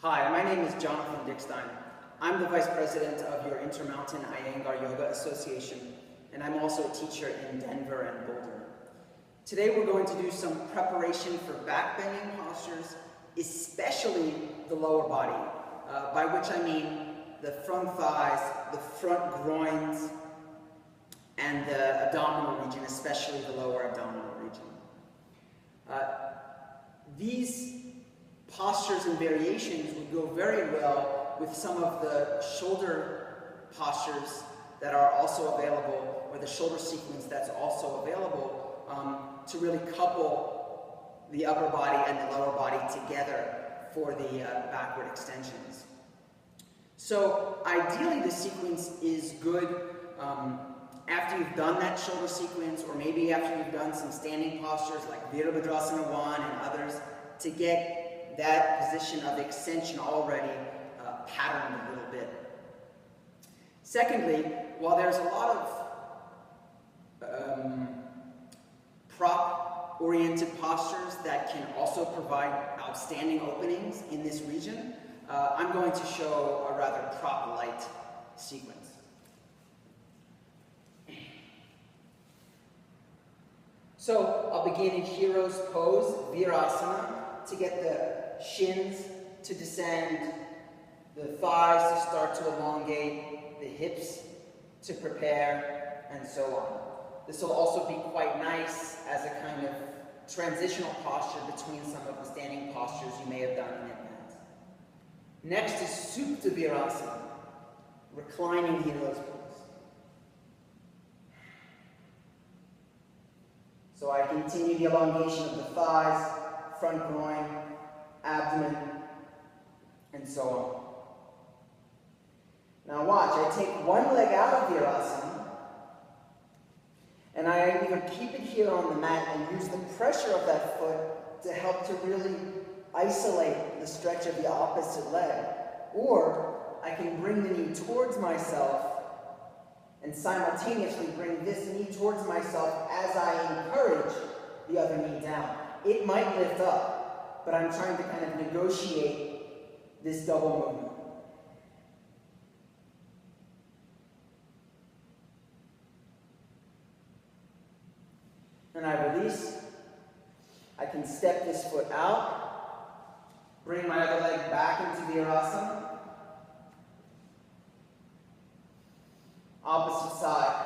Hi, my name is Jonathan Dickstein. I'm the Vice President of your Intermountain Iyengar Yoga Association, and I'm also a teacher in Denver and Boulder. Today we're going to do some preparation for backbending postures, especially the lower body, by which I mean the front thighs, the front groins, and the abdominal region, especially the lower abdominal region. These postures and variations would go very well with some of the shoulder postures that are also available, or the shoulder sequence that's also available, to really couple the upper body and the lower body together for the backward extensions. So ideally the sequence is good after you've done that shoulder sequence, or maybe after you've done some standing postures like Virabhadrasana 1 and others, to get that position of extension already patterned a little bit. Secondly, while there's a lot of prop-oriented postures that can also provide outstanding openings in this region, I'm going to show a rather prop-light sequence. So I'll begin in Hero's Pose, Virasana, to get the shins to descend, the thighs to start to elongate, the hips to prepare, and so on. This will also be quite nice as a kind of transitional posture between some of the standing postures you may have done in advance. Next is Supta Virasana, reclining Hero's Pose. So I continue the elongation of the thighs, front groin, abdomen, and so on. Now watch, I take one leg out of Virasana, and I either keep it here on the mat and use the pressure of that foot to help to really isolate the stretch of the opposite leg, or I can bring the knee towards myself and simultaneously bring this knee towards myself as I encourage the other knee down. It might lift up, but I'm trying to kind of negotiate this double movement. And I release. I can step this foot out, bring my other leg back into Virasana. Opposite side.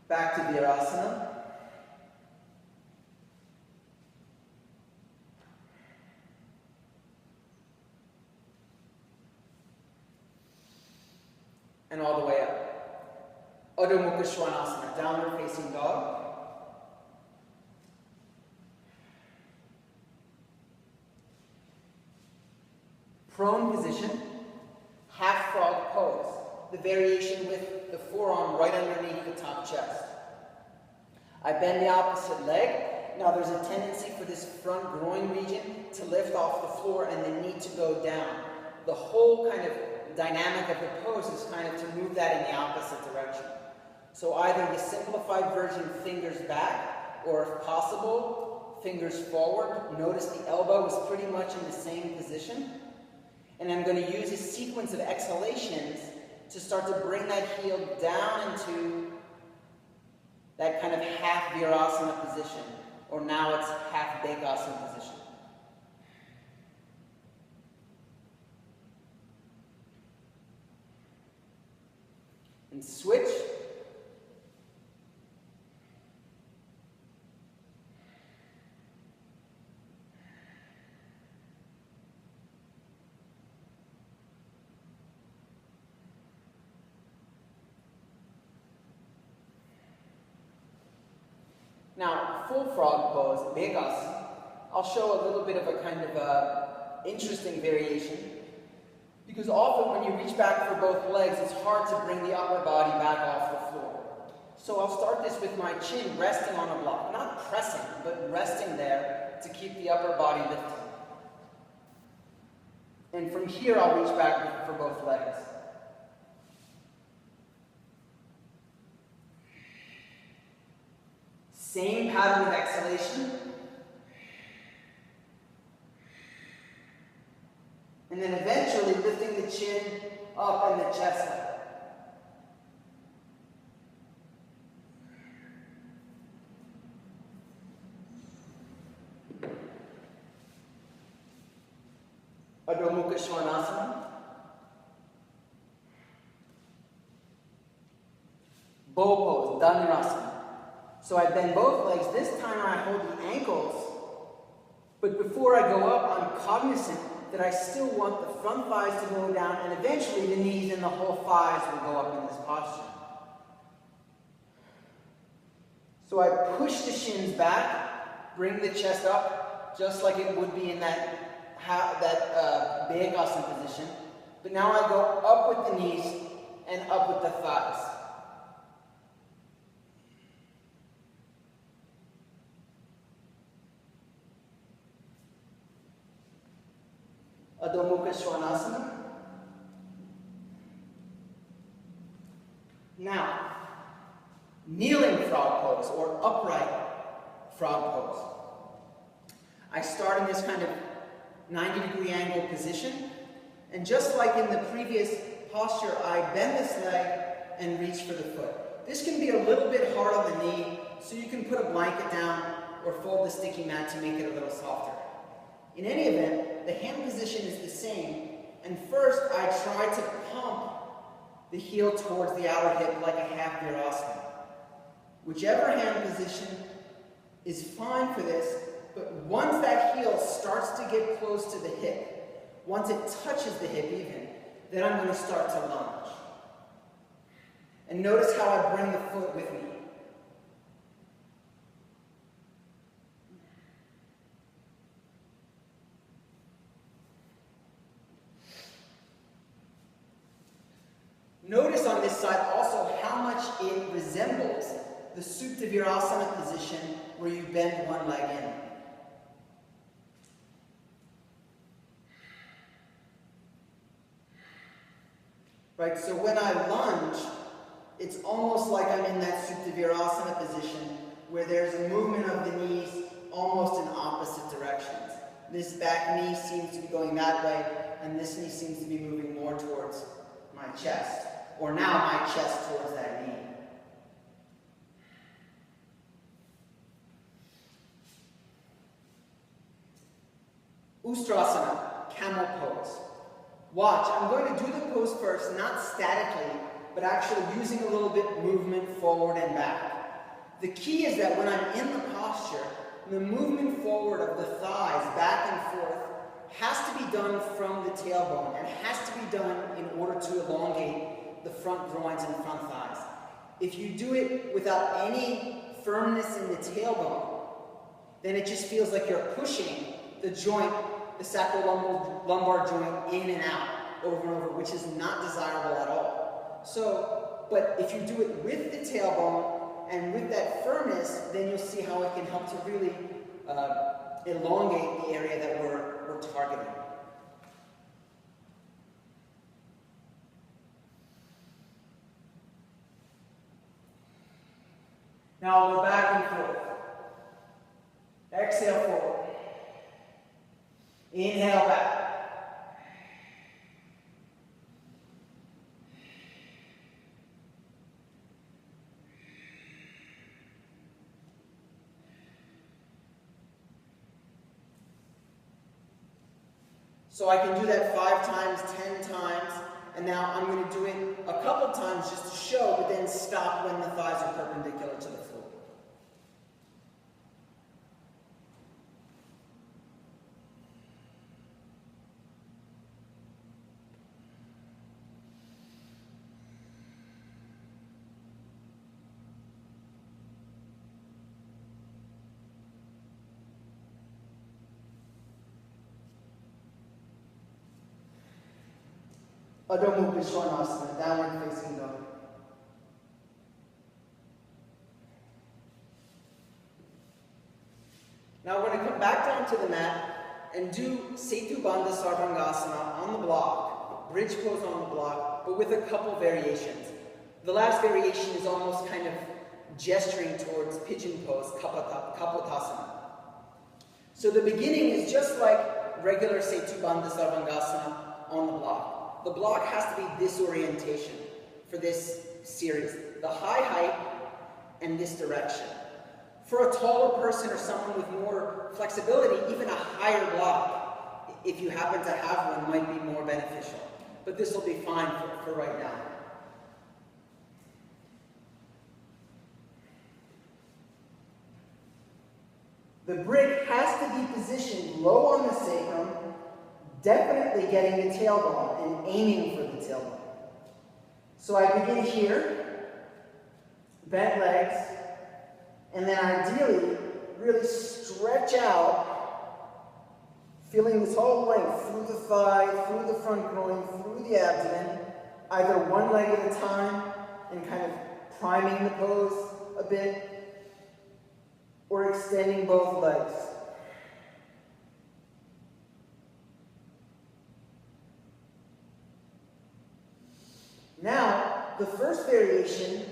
Back to Virasana. And all the way up. Adho Mukha Svanasana, downward facing dog. Prone position, half frog pose, the variation with the forearm right underneath the top chest. I bend the opposite leg. Now there's a tendency for this front groin region to lift off the floor and the knee to go down. The whole kind of dynamic of the pose is kind of to move that in the opposite direction. So either the simplified version, fingers back, or if possible, fingers forward. Notice the elbow is pretty much in the same position. And I'm going to use a sequence of exhalations to start to bring that heel down into that kind of half Virasana position, or now it's half Bekasana position. And switch. Now, full frog pose, Bekasana, I'll show a little bit of a kind of interesting variation, because often when you reach back for both legs, it's hard to bring the upper body back off the floor. So I'll start this with my chin resting on a block, not pressing, but resting there to keep the upper body lifted. And from here, I'll reach back for both legs. Same pattern of exhalation. And then eventually lifting the chin up and the chest up. Adho Mukha Svanasana. Bow pose, Dhanurasana. So I bend both legs. This time I hold the ankles. But before I go up, I'm cognizant that I still want the front thighs to go down, and eventually the knees and the whole thighs will go up in this posture. So I push the shins back, bring the chest up, just like it would be in that Bayakasana position. But now I go up with the knees and up with the thighs. Adho Mukha Svanasana. Now, kneeling frog pose or upright frog pose. I start in this kind of 90-degree angle position, and just like in the previous posture, I bend this leg and reach for the foot. This can be a little bit hard on the knee, so you can put a blanket down or fold the sticky mat to make it a little softer. In any event, the hand position is the same, and first I try to pump the heel towards the outer hip like a half virasana. Whichever hand position is fine for this, but once that heel starts to get close to the hip, once it touches the hip even, then I'm going to start to lunge. And notice how I bring the foot with me. Notice on this side also how much it resembles the Supta Virasana position where you bend one leg in. Right, so when I lunge, it's almost like I'm in that Supta Virasana position where there's a movement of the knees almost in opposite directions. This back knee seems to be going that way, and this knee seems to be moving more towards my chest, or now my chest towards that knee. Ustrasana, camel pose. Watch, I'm going to do the pose first, not statically, but actually using a little bit movement forward and back. The key is that when I'm in the posture, the movement forward of the thighs back and forth has to be done from the tailbone and has to be done in order to elongate the front groins and front thighs. If you do it without any firmness in the tailbone, then it just feels like you're pushing the joint, the sacrolumbar joint, in and out over and over, which is not desirable at all. So, but if you do it with the tailbone and with that firmness, then you'll see how it can help to really elongate the area that we're targeting. Now I'll go back and forth. Exhale forward. Inhale back. So I can do that 5 times, 10 times, and now I'm going to do it a couple times just to show, but then stop when the thighs are perpendicular to the floor. Adho Mukha Svanasana, downward facing dog. Now we're going to come back down to the mat and do Setu Bandha Sarvangasana on the block, bridge pose on the block, but with a couple variations. The last variation is almost kind of gesturing towards pigeon pose, Kapotasana. So the beginning is just like regular Setu Bandha Sarvangasana on the block. The block has to be this orientation for this series. The high height and this direction. For a taller person or someone with more flexibility, even a higher block, if you happen to have one, might be more beneficial. But this will be fine for right now. The brick has to be positioned low on the sacrum, definitely getting the tailbone and aiming for the tailbone. So I begin here, bent legs, and then ideally really stretch out, feeling this whole length through the thigh, through the front groin, through the abdomen, either one leg at a time and kind of priming the pose a bit, or extending both legs. Now, the first variation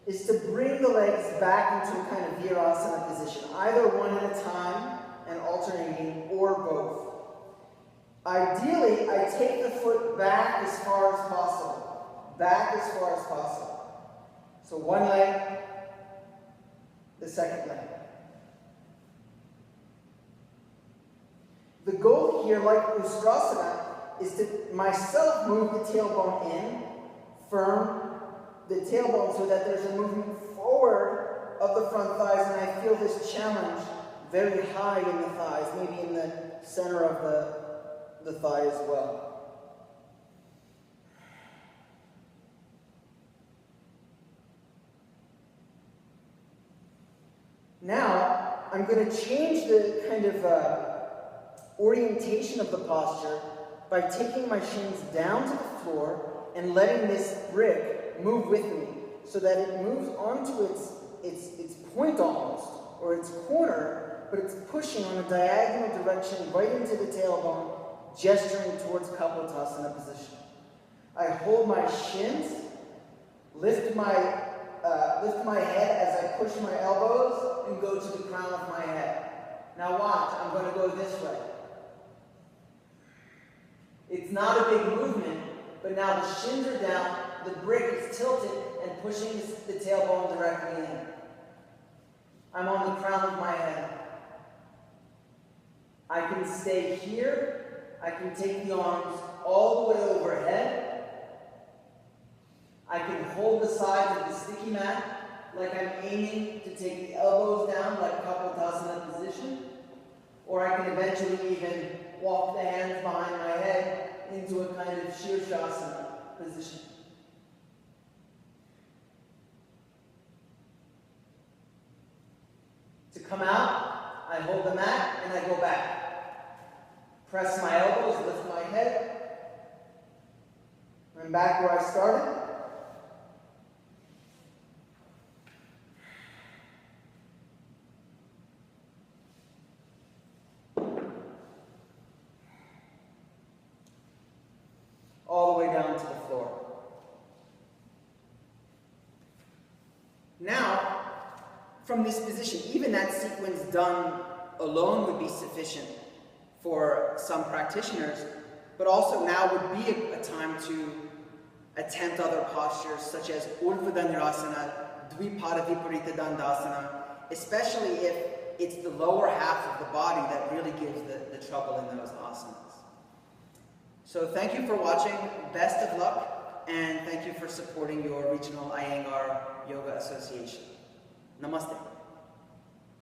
is to bring the legs back into a kind of virasana position, either one at a time and alternating, or both. Ideally, I take the foot back as far as possible. Back as far as possible. So one leg, the second leg. The goal here, like Ustrasana, is to myself move the tailbone in, firm the tailbone so that there's a movement forward of the front thighs, and I feel this challenge very high in the thighs, maybe in the center of the thigh as well. Now, I'm going to change the kind of orientation of the posture by taking my shins down to the floor and letting this brick move with me so that it moves onto its point almost, or its corner, but it's pushing on a diagonal direction right into the tailbone, gesturing towards Kapotasana position. I hold my shins, lift my head as I push my elbows and go to the crown of my head. Now watch, I'm going to go this way. It's not a big movement, but now the shins are down, the brick is tilted and pushing the tailbone directly in. I'm on the crown of my head. I can stay here. I can take the arms all the way overhead. I can hold the sides of the sticky mat like I'm aiming to take the elbows down like Kapotasana position. Or I can eventually even walk the hands behind my head into a kind of Shirshasana position. To come out, I hold the mat and I go back. Press my elbows, lift my head. I'm back where I started. All the way down to the floor. Now, from this position, even that sequence done alone would be sufficient for some practitioners, but also now would be a time to attempt other postures such as Urdhva Dhanurasana, Dvipada Viparita Dandasana, especially if it's the lower half of the body that really gives the trouble in those asanas. So thank you for watching, best of luck, and thank you for supporting your regional Iyengar Yoga Association. Namaste.